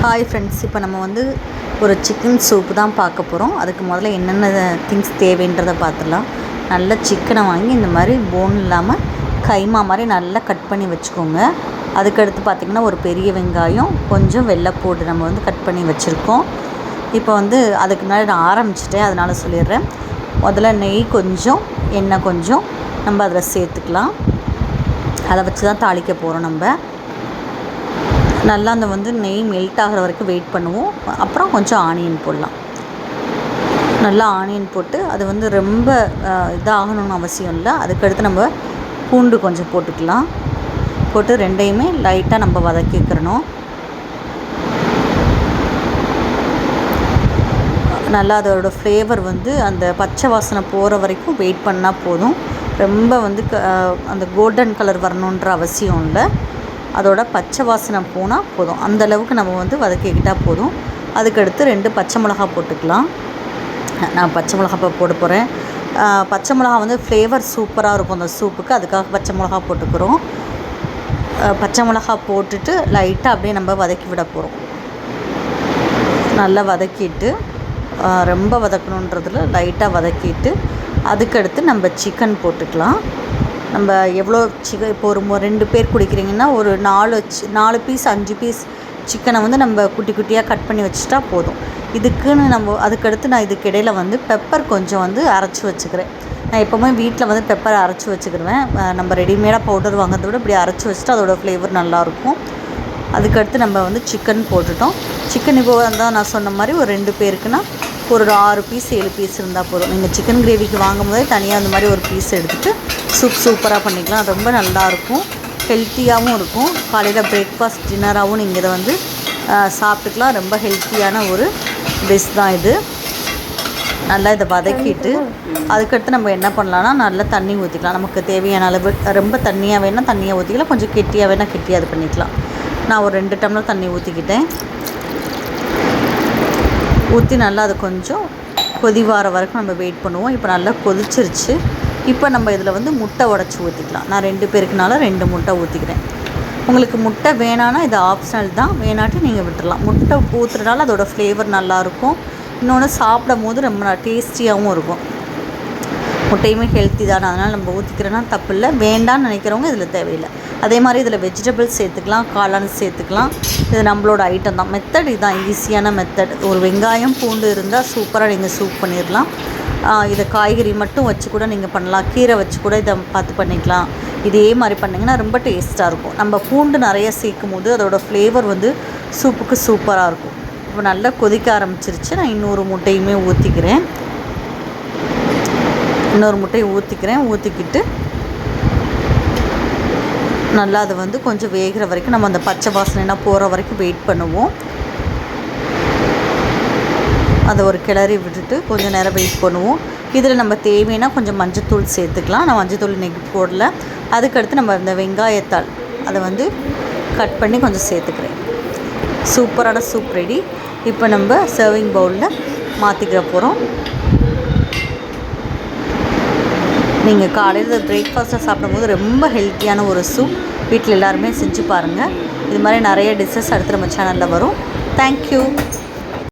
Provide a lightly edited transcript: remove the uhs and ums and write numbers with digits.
Hi friends, இப்போ நம்ம வந்து ஒரு சிக்கன் சூப்பு தான் பார்க்க போகிறோம். அதுக்கு முதல்ல என்னென்ன திங்ஸ் தேவைன்றதை பார்த்துடலாம். நல்ல சிக்கனை வாங்கி இந்த மாதிரி போன் இல்லாமல் கைமா மாதிரி நல்லா கட் பண்ணி வச்சுக்கோங்க. அதுக்கடுத்து பார்த்திங்கன்னா ஒரு பெரிய வெங்காயம், கொஞ்சம் வெள்ளைப்பூடு நம்ம வந்து கட் பண்ணி வச்சுருக்கோம். இப்போ வந்து அதுக்கு முன்னாடி நான் ஆரம்பிச்சிட்டேன், அதனால் சொல்லிடுறேன். முதல்ல நெய் கொஞ்சம், எண்ணெய் கொஞ்சம் நம்ம அதில் சேர்த்துக்கலாம். அதை வச்சு தான் தாளிக்க போகிறோம். நம்ம நல்லா அந்த வந்து நெய் மெல்ட் ஆகிற வரைக்கும் வெயிட் பண்ணுவோம். அப்புறம் கொஞ்சம் ஆனியன் போடலாம். நல்லா ஆனியன் போட்டு அது வந்து ரொம்ப இதாகணும்னு அவசியம் இல்லை. அதுக்கடுத்து நம்ம பூண்டு கொஞ்சம் போட்டுக்கலாம். போட்டு ரெண்டையுமே லைட்டாக நம்ம வதக்கிக்கிறணும். நல்லா அதோடய ஃப்ளேவர் வந்து அந்த பச்சை வாசனை போகிற வரைக்கும் வெயிட் பண்ணால் போதும். ரொம்ப வந்து அந்த கோல்டன் கலர் வரணுன்ற அவசியம் இல்லை. அதோட பச்சை வாசனை போனால் போதும். அந்தளவுக்கு நம்ம வந்து வதக்கிக்கிட்டால் போதும். அதுக்கடுத்து 2 பச்சை மிளகா போட்டுக்கலாம். நான் பச்சை மிளகா போட போகிறேன். பச்சை மிளகா வந்து ஃப்ளேவர் சூப்பராக இருக்கும் அந்த சூப்புக்கு, அதுக்காக பச்சை மிளகா போட்டுக்கிறோம். பச்சை மிளகா போட்டுட்டு லைட்டாக அப்படியே நம்ம வதக்கி விட போகிறோம். நல்லா வதக்கிட்டு, ரொம்ப வதக்கணுன்றதில் லைட்டாக வதக்கிட்டு அதுக்கடுத்து நம்ம சிக்கன் போட்டுக்கலாம். நம்ம எவ்வளோ சிக்கன் இப்போ ஒரு 2 பேர் குடிக்கிறீங்கன்னா ஒரு 4 பீஸ் 5 பீஸ் சிக்கனை வந்து நம்ம குட்டி குட்டியாக கட் பண்ணி வச்சுட்டா போதும். இதுக்குன்னு நம்ம அதுக்கடுத்து நான் இதுக்கு இடையில் வந்து பெப்பர் கொஞ்சம் வந்து அரைச்சி வச்சுக்கிறேன். நான் எப்போவுமே வீட்டில் வந்து பெப்பர் அரைச்சி வச்சுக்கிடுவேன். நம்ம ரெடிமேடாக பவுடர் வாங்கிறத விட இப்படி அரைச்சி வச்சுட்டு அதோட ஃப்ளேவர் நல்லாயிருக்கும். அதுக்கடுத்து நம்ம வந்து சிக்கன் போட்டுட்டோம். சிக்கன் இப்போ தான் நான் சொன்ன மாதிரி ஒரு 2 பேருக்குன்னா ஒரு 6 பீஸ் 7 பீஸ் இருந்தால் போதும். நீங்கள் சிக்கன் கிரேவிக்கு வாங்கும் போதே தனியாக அந்த மாதிரி ஒரு பீஸ் எடுத்துகிட்டு சூப்பராக பண்ணிக்கலாம். ரொம்ப நல்லாயிருக்கும், ஹெல்த்தியாகவும் இருக்கும். காலையில் பிரேக்ஃபாஸ்ட் டின்னராகவும் நீங்கள் இதை வந்து சாப்பிட்டுக்கலாம். ரொம்ப ஹெல்த்தியான ஒரு டிஷ் தான் இது. நல்லா இதை வதக்கிட்டு அதுக்கடுத்து நம்ம என்ன பண்ணலான்னா நல்லா தண்ணி ஊற்றிக்கலாம். நமக்கு தேவையான அளவு. ரொம்ப தண்ணியாக வேணால் தண்ணியாக ஊற்றிக்கலாம், கொஞ்சம் கெட்டியாக வேணால் கெட்டியாக அது பண்ணிக்கலாம். நான் ஒரு 2 டம்ளர் தண்ணி ஊற்றிக்கிட்டேன். ஊற்றி நல்லா அது கொஞ்சம் கொதி வர வரைக்கும் நம்ம வெயிட் பண்ணுவோம். இப்போ நல்லா கொதிச்சிருச்சு. இப்போ நம்ம இதில் வந்து முட்டை உடச்சி ஊற்றிக்கலாம். நான் 2 பேருக்குனால 2 முட்டை ஊற்றிக்கிறேன். உங்களுக்கு முட்டை வேணான்னா இது ஆப்ஷனல் தான், வேணாட்டி நீங்கள் விட்டுடலாம். முட்டை ஊற்றுறதுனால அதோடய ஃப்ளேவர் நல்லாயிருக்கும். இன்னொன்று சாப்பிடும் போது ரொம்ப டேஸ்டியாகவும் இருக்கும். முட்டையுமே ஹெல்த்தி தானே, அதனால் நம்ம ஊற்றிக்கிறோன்னா தப்பு இல்லை. வேண்டான்னு நினைக்கிறவங்க இதில் தேவையில்லை. அதே மாதிரி இதில் வெஜிடபிள்ஸ் சேர்த்துக்கலாம், காளான் சேர்த்துக்கலாம். இது நம்மளோட ஐட்டம் தான். மெத்தட் இதுதான், ஈஸியான மெத்தட். ஒரு வெங்காயம் பூண்டு இருந்தால் சூப்பராக நீங்கள் சூப் பண்ணிடலாம். இதை காய்கறி மட்டும் வச்சு கூட நீங்கள் பண்ணலாம், கீரை வச்சு கூட இதை பார்த்து பண்ணிக்கலாம். இதே மாதிரி பண்ணிங்கன்னா ரொம்ப டேஸ்ட்டாக இருக்கும். நம்ம பூண்டு நிறைய சேர்க்கும் போது அதோடய ஃப்ளேவர் வந்து சூப்புக்கு சூப்பராக இருக்கும். இப்போ நல்லா கொதிக்க ஆரம்பிச்சிருச்சு. நான் இன்னொரு முட்டையுமே ஊற்றிக்கிறேன். ஊற்றிக்கிட்டு நல்லா அது வந்து கொஞ்சம் வேகிற வரைக்கும் நம்ம அந்த பச்சை வாசனைலாம் போகிற வரைக்கும் வெயிட் பண்ணுவோம். அதை ஒரு கிளறி விட்டுட்டு கொஞ்சம் நேரம் வெயிட் பண்ணுவோம். இதில் நம்ம தேவைன்னா கொஞ்சம் மஞ்சத்தூள் சேர்த்துக்கலாம். நான் மஞ்சத்தூள் இன்றைக்கி போடல. அதுக்கடுத்து நம்ம இந்த வெங்காயத்தாள் அதை வந்து கட் பண்ணி கொஞ்சம் சேர்த்துக்கிறேன். சூப்பரான சூப் ரெடி. இப்போ நம்ம சர்விங் பவுலில் மாற்றிக்கிற போகிறோம். நீங்கள் காலையில் பிரேக்ஃபாஸ்ட்டாக சாப்பிடும்போது ரொம்ப ஹெல்த்தியான ஒரு சூப். வீட்டில் எல்லாருமே செஞ்சு பாருங்கள். இது மாதிரி நிறைய டிஷ்ஷஸ் அடுத்து நம்ம சேனலில் வரும். தேங்க்யூ.